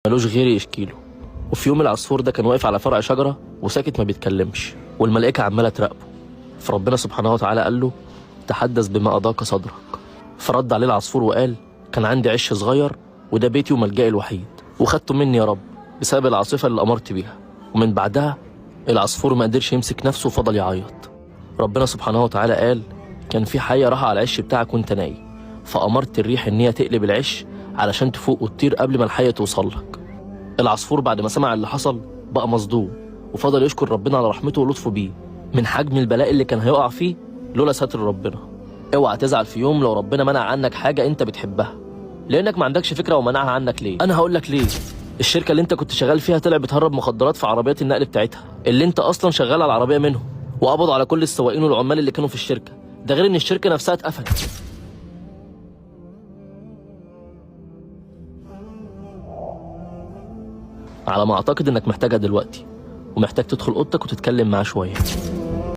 ملوش غير يشكيله. وفي يوم العصفور ده كان واقف على فرع شجرة وساكت ما بيتكلمش، والملائكة عمالة تراقبه. فربنا سبحانه وتعالى قال له: تحدث بما أضاق صدرك. فرد عليه العصفور وقال: كان عندي عش صغير وده بيتي وملجئي الوحيد، وخدته مني يا رب بسبب العاصفة اللي أمرت بيها. ومن بعدها العصفور ما قدرش يمسك نفسه وفضل يعيط. ربنا سبحانه وتعالى قال: كان في حية راح على العش بتاعك وانت نايم، فأمرت الريح إن هي تقلب العش علشان تفوق وتطير قبل ما الحية توصل لك. العصفور بعد ما سمع اللي حصل بقى مصدوم، وفضل يشكر ربنا على رحمته ولطفه بيه من حجم البلاء اللي كان هيقع فيه لولا ستر ربنا. اوعى تزعل في يوم لو ربنا منع عنك حاجة انت بتحبها، لانك ما عندكش فكرة ومنعها عنك ليه. انا هقولك ليه. الشركة اللي انت كنت شغال فيها طلع بتهرب مخدرات في عربيات النقل بتاعتها اللي انت اصلا شغال على العربية منهم، وقبضوا على كل السواقين والعمال اللي كانوا في الشركة. ده غير ان الشركة نفسها اتقفلت. على ما اعتقد انك محتاجها دلوقتي، ومحتاج تدخل اوضتك وتتكلم معاه شوية.